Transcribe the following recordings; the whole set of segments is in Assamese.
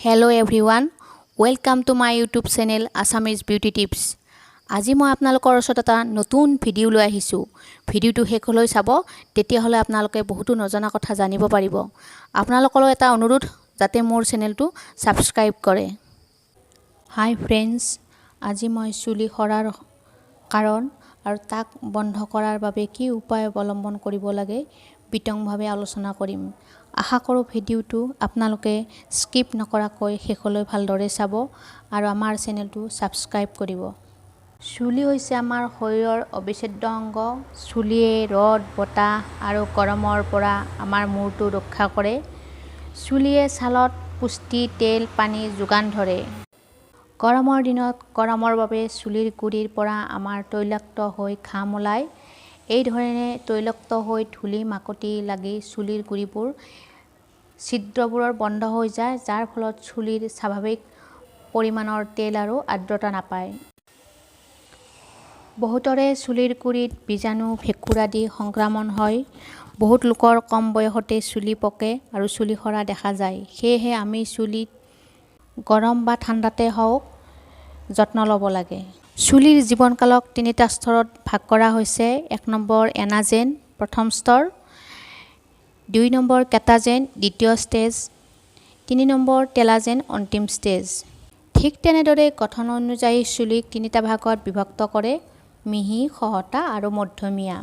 Hello everyone, welcome to my YouTube channel Assamese Beauty Tips. আজি মই আপোনালোকৰ ওচৰত এটা নতুন ভিডিও লৈ আহিছো। ভিডিওটো শেষলৈ চাব, তেতিয়া হলে আপোনালোকে বহুতো নজনা কথা জানিব পাৰিব। আপোনালোকলৈ এটা অনুৰোধ যাতে মোৰ চেনেলটো সাবস্ক্ৰাইব কৰে। হাই ফ্ৰেন্ডছ, আজি মই চুলি সৰাৰ কাৰণ আৰু তাক বন্ধ কৰাৰ বাবে কি উপায় অৱলম্বন কৰিব লাগে বিতংভাৱে আলোচনা কৰিম। আশা কৰোঁ ভিডিওটো আপোনালোকে স্কিপ নকৰাকৈ শেষলৈ ভালদৰে চাব আৰু আমাৰ চেনেলটো সাবস্ক্ৰাইব কৰিব। চুলি হৈছে আমাৰ শৰীৰৰ অবিচ্ছেদ্য অংগ। চুলিয়ে ৰ'দ, বতাহ আৰু গৰমৰ পৰা আমাৰ মূৰটো ৰক্ষা কৰে। চুলিয়ে ছালত পুষ্টি, তেল, পানী যোগান ধৰে। গৰমৰ দিনত গৰমৰ বাবে চুলিৰ গুৰিৰ পৰা আমাৰ তৈলাক্ত হৈ ঘাম ওলায়। এই ধৰণে তৈলাক্ত হৈ ধূলি মাকতি লাগি চুলিৰ গুৰিবোৰ ছিদ্ৰবোৰ বন্ধ হৈ যায়, যাৰ ফলত চুলিৰ স্বাভাৱিক পৰিমাণৰ তেল আৰু আৰ্দ্ৰতা নাপায়। বহুতৰে চুলিৰ গুৰিত বীজাণু, ভেঁকুৰ আদি সংক্ৰমণ হয়। বহুত লোকৰ কম বয়সতে চুলি পকে আৰু চুলি সৰা দেখা যায়। সেয়েহে আমি চুলিত গৰম বা ঠাণ্ডাতে হওক যত্ন ল'ব লাগে। চুলিৰ জীৱনকালক তিনিটা স্তৰত ভাগ কৰা হৈছে। 1 নম্বৰ এনাজেন, প্ৰথম স্তৰ, 2 নম্বৰ কেটাজেন, দ্বিতীয় ষ্টেজ, 3 নম্বৰ টেলাজেন, অন্তিম ষ্টেজ। ঠিক তেনেদৰে গঠন অনুযায়ী চুলিক তিনিটা ভাগত বিভক্ত কৰে: মিহি, খহটা আৰু মধ্যমীয়া।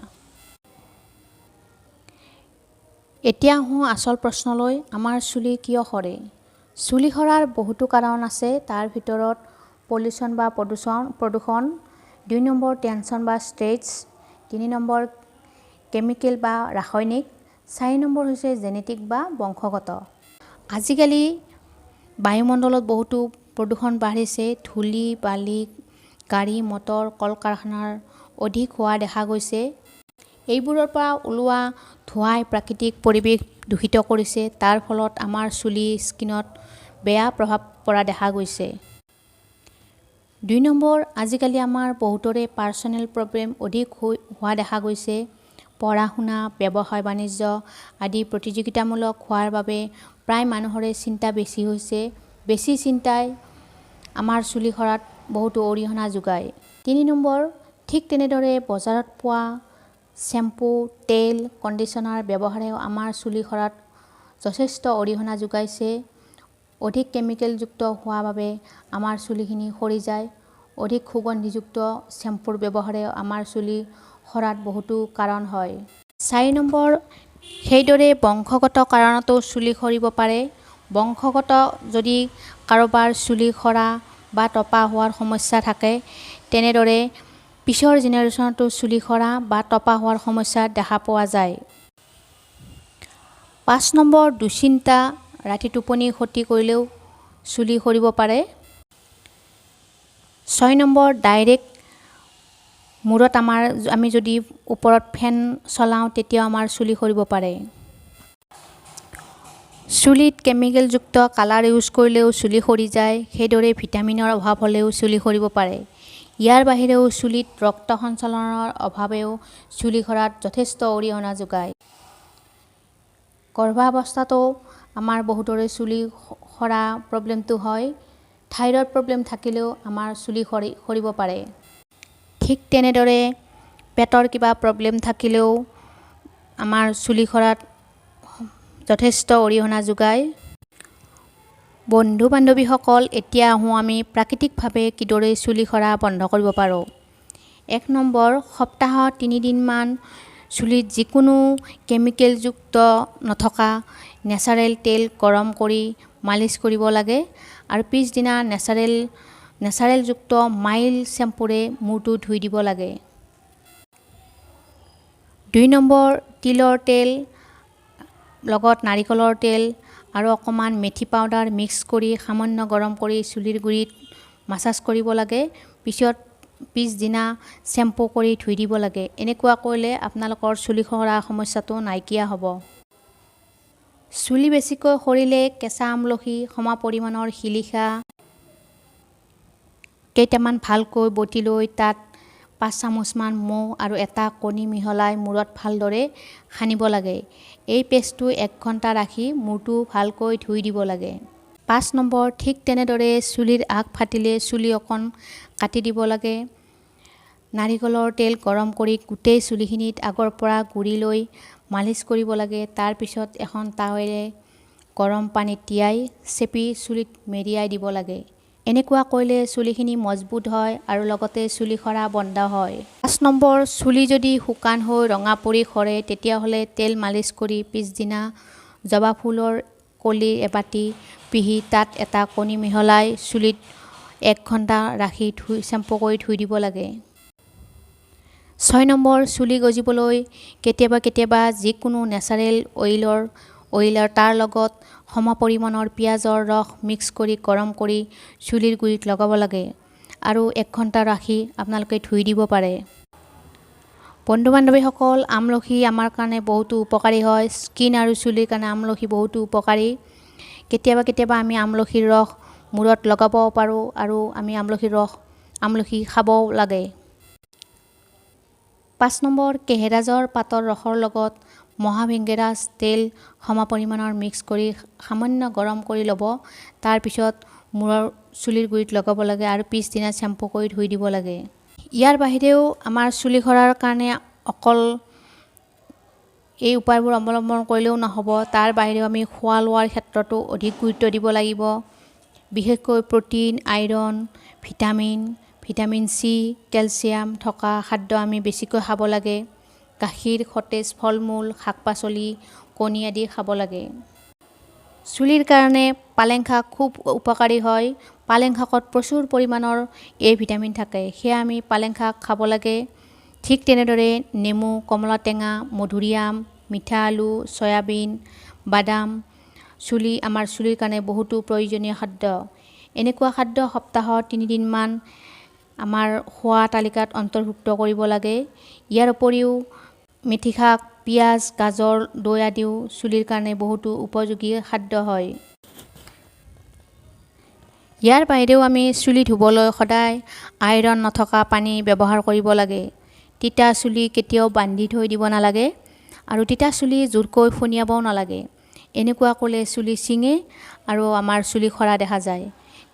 এতিয়া আহোঁ আচল প্ৰশ্নলৈ, আমাৰ চুলি কিয় সৰে? চুলি সৰাৰ বহুতো কাৰণ আছে। তাৰ ভিতৰত পলিউশ্যন বা প্ৰদূষণ, 2 নম্বৰ টেনশ্যন বা ষ্ট্ৰেছ, 3 নম্বৰ কেমিকেল বা ৰাসায়নিক, 4 নম্বৰ হৈছে জেনেটিক বা বংশগত। আজিকালি বায়ুমণ্ডলত বহুতো প্ৰদূষণ বাঢ়িছে। ধূলি, বালি, গাড়ী মটৰ, কল কাৰখানাৰ অধিক হোৱা দেখা গৈছে। এইবোৰৰ পৰা ওলোৱা ধোঁৱাই প্ৰাকৃতিক পৰিৱেশ দূষিত কৰিছে। তাৰ ফলত আমাৰ চুলি স্কিনত বেয়া প্ৰভাৱ পৰা দেখা গৈছে। 2 নম্বৰ, আজিকালি আমাৰ বহুতৰে পাৰ্চনেল প্ৰব্লেম অধিক হোৱা দেখা গৈছে। পঢ়া-শুনা, ব্যৱসায় বাণিজ্য আদি প্ৰতিযোগিতামূলক হোৱাৰ বাবে প্ৰায় মানুহৰে চিন্তা বেছি হৈছে। বেছি চিন্তাই আমাৰ চুলি সৰাত বহুতো অৰিহণা যোগায়। 3 নম্বৰ, ঠিক তেনেদৰে বজাৰত পোৱা শ্বেম্পু, তেল, কণ্ডিচনাৰ ব্যৱহাৰেও আমাৰ চুলি সৰাত যথেষ্ট অৰিহণা যোগাইছে। অধিক কেমিকেলযুক্ত হোৱা বাবে আমাৰ চুলিখিনি সৰি যায়। অধিক সুগন্ধিযুক্ত শ্বেম্পুৰ ব্যৱহাৰেও আমাৰ চুলি সৰাত বহুতো কাৰণ হয়। 4 নম্বৰ, সেইদৰে বংশগত কাৰণতো চুলি সৰিব পাৰে। বংশগত যদি কাৰোবাৰ চুলি সৰা বা টপা হোৱাৰ সমস্যা থাকে, তেনেদৰে পিছৰ জেনেৰেশ্যনতো চুলি সৰা বা টপা হোৱাৰ সমস্যা দেখা পোৱা যায়। 5 নম্বৰ, দুশ্চিন্তা, ৰাতি টোপনি ক্ষতি কৰিলেও চুলি সৰিব পাৰে। 6 নম্বৰ, ডাইৰেক্ট মূৰত আমি যদি ওপৰত ফেন চলাওঁ তেতিয়াও আমাৰ চুলি সৰিব পাৰে। চুলিত কেমিকেলযুক্ত কালাৰ ইউজ কৰিলেও চুলি সৰি যায়। সেইদৰে ভিটামিনৰ অভাৱ হ'লেও চুলি সৰিব পাৰে। ইয়াৰ বাহিৰেও চুলিত ৰক্ত সঞ্চালনৰ অভাৱেও চুলি সৰাত যথেষ্ট অৰিহণা যোগায়। গৰ্ভাৱস্থাতো আমাৰ বহুতৰে চুলি সৰা প্ৰব্লেমটো হয়। থাইৰয়ড প্ৰব্লেম থাকিলেও আমাৰ চুলি সৰিব পাৰে। ঠিক তেনেদৰে পেটৰ কিবা প্ৰব্লেম থাকিলেও আমাৰ চুলি সৰাত যথেষ্ট অৰিহণা যোগায়। বন্ধু-বান্ধৱীসকল, এতিয়া আহোঁ আমি প্ৰাকৃতিকভাৱে কিদৰে চুলি সৰা বন্ধ কৰিব পাৰোঁ। 1 নম্বৰ, সপ্তাহত 3 দিনমান চুলিত যিকোনো কেমিকেলযুক্ত নথকা নেচাৰেল তেল গৰম কৰি মালিচ কৰিব লাগে আৰু পিছদিনা নেচাৰেলযুক্ত মাইল্ড শ্বেম্পুৰে মূৰটো ধুই দিব লাগে। 2 নম্বৰ, তিলৰ তেল লগত নাৰিকলৰ তেল আৰু অকণমান মেথি পাউডাৰ মিক্স কৰি সামান্য গৰম কৰি চুলিৰ গুৰিত মাছাজ কৰিব লাগে। পিছদিনা শ্বেম্পু কৰি ধুই দিব লাগে। এনেকুৱা কৰিলে আপোনালোকৰ চুলি সৰা সমস্যাটো নাইকিয়া হ'ব। চুলি বেছিকৈ সৰিলে কেঁচা আমলখি, সম পৰিমাণৰ শিলিখা কেইটামান ভালকৈ বটি লৈ তাত 5 চামুচমান মৌ আৰু এটা কণী মিহলাই মূৰত ভালদৰে সানিব লাগে। এই পেষ্টটো 1 ঘণ্টা ৰাখি মূৰটো ভালকৈ ধুই দিব লাগে। 5 নম্বৰ, ঠিক তেনেদৰে চুলিৰ আগ ফাটিলে চুলি অকণ কাটি দিব লাগে। নাৰিকলৰ তেল গৰম কৰি গোটেই চুলিখিনিত আগৰ পৰা গুৰি লৈ মালিচ কৰিব লাগে। তাৰপিছত এখন টাৱেৰে গৰম পানীত তিয়াই চেপি চুলিত মেৰিয়াই দিব লাগে। এনেকুৱা কৰিলে চুলিখিনি মজবুত হয় আৰু লগতে চুলি সৰা বন্ধ হয়। 5 নম্বৰ, চুলি যদি শুকান হৈ ৰঙা পৰি সৰে তেতিয়াহ'লে তেল মালিচ কৰি পিছদিনা জবা ফুলৰ কলি এবাটি পিহি তাত এটা কণী মিহলাই চুলিত 1 ঘণ্টা ৰাখি চেম্পু কৰি ধুই দিব লাগে। 6 নম্বৰ, চুলি গজিবলৈ কেতিয়াবা যিকোনো নেচাৰেল অইলৰ তাৰ লগত সমপৰিমাণৰ পিঁয়াজৰ ৰস মিক্স কৰি গৰম কৰি চুলিৰ গুৰিত লগাব লাগে আৰু 1 ঘণ্টা ৰাখি আপোনালোকে ধুই দিব পাৰে। বন্ধু বান্ধৱীসকল, আমলখি আমাৰ কাৰণে বহুতো উপকাৰী হয়। স্কিন আৰু চুলিৰ কাৰণে আমলখি বহুতো উপকাৰী। কেতিয়াবা আমি আমলখিৰ ৰস মূৰত লগাব পাৰোঁ আৰু আমি আমলখি খাবও লাগে। 5 নম্বৰ, কেহেৰাজৰ পাতৰ ৰসৰ লগত মহাভিংগেৰাজ তেল সমপৰিমাণৰ মিক্স কৰি সামান্য গৰম কৰি ল'ব। তাৰপিছত মূৰৰ চুলিৰ গুৰিত লগাব লাগে আৰু পিছদিনা চেম্পু কৰি ধুই দিব লাগে। ইয়াৰ বাহিৰেও আমাৰ চুলি সৰাৰ কাৰণে অকল এই উপায়বোৰ অৱলম্বন কৰিলেও নহ'ব। তাৰ বাহিৰেও আমি খোৱা লোৱাৰ ক্ষেত্ৰতো অধিক গুৰুত্ব দিব লাগিব। বিশেষকৈ protein, iron, vitamin C, calcium থকা খাদ্য আমি বেছিকৈ খাব লাগে। গাখীৰ, সতেজ ফল-মূল, শাক-পাচলি, কণী আদি খাব লাগে। চুলিৰ কাৰণে পালেং শাক খুব উপকাৰী হয়। পালেং শাকত প্ৰচুৰ পৰিমাণৰ এ ভিটামিন থাকে, সেয়া আমি পালেং শাক খাব লাগে। ঠিক তেনেদৰে নেমু, কমলা টেঙা, মধুৰিআম, মিঠা আলু, চয়াবিন, বাদাম আমাৰ চুলিৰ কাৰণে বহুতো প্ৰয়োজনীয় খাদ্য। এনেকুৱা খাদ্য সপ্তাহত 3 দিনমান আমাৰ খোৱা তালিকাত অন্তৰ্ভুক্ত কৰিব লাগে। ইয়াৰ উপৰিও মেথি শাক, পিঁয়াজ, গাজৰ, দৈ আদিও চুলিৰ কাৰণে বহুতো উপযোগী খাদ্য হয়। ইয়াৰ বাহিৰেও আমি চুলি ধুবলৈ সদায় আইৰণ নথকা পানী ব্যৱহাৰ কৰিব লাগে। তিতা চুলি কেতিয়াও বান্ধি থৈ দিব নালাগে আৰু তিতা চুলি জোৰকৈ ফণিয়াবও নালাগে। এনেকুৱা কৰিলে চুলি ছিঙে আৰু আমাৰ চুলি সৰা দেখা যায়।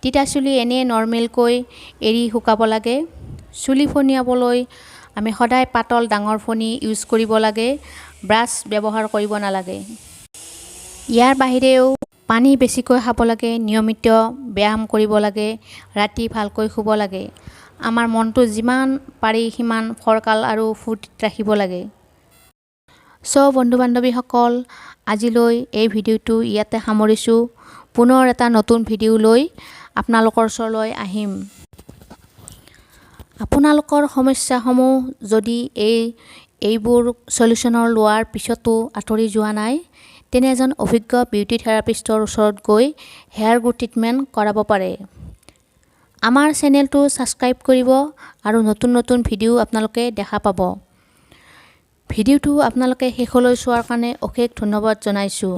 তিতা চুলি এনেই নৰ্মেলকৈ এৰি শুকাব লাগে। চুলি ফণিয়াবলৈ আমি সদায় পাতল ডাঙৰ ফণি ইউজ কৰিব লাগে, ব্ৰাছ ব্যৱহাৰ কৰিব নালাগে। ইয়াৰ বাহিৰেও পানী বেছিকৈ খাব লাগে, নিয়মিত ব্যায়াম কৰিব লাগে, ৰাতি ভালকৈ শুব লাগে। আমাৰ মনটো যিমান পাৰি সিমান ফৰকাল আৰু ফূৰ্তিত ৰাখিব লাগে। বন্ধু বান্ধৱীসকল, আজিলৈ এই ভিডিঅ'টো ইয়াতে সামৰিছোঁ। পুনৰ এটা নতুন ভিডিঅ' লৈ আপোনালোকৰ ওচৰলৈ আহিম। আপোনালোকৰ সমস্যাসমূহ যদি এইবোৰ সলিউশ্যনৰ লোৱাৰ পিছতো আঁতৰি যোৱা নাই, তেনে এজন অভিজ্ঞ বিউটি থেৰাপিষ্টৰ ওচৰত গৈ হেয়াৰ গ্ৰোথ ট্ৰিটমেণ্ট কৰাব পাৰে। আমাৰ চেনেলটো ছাবস্ক্ৰাইব কৰিব আৰু নতুন ভিডিঅ' আপোনালোকে দেখা পাব। ভিডিঅ'টো আপোনালোকে শেষলৈ চোৱাৰ কাৰণে অশেষ ধন্যবাদ জনাইছোঁ।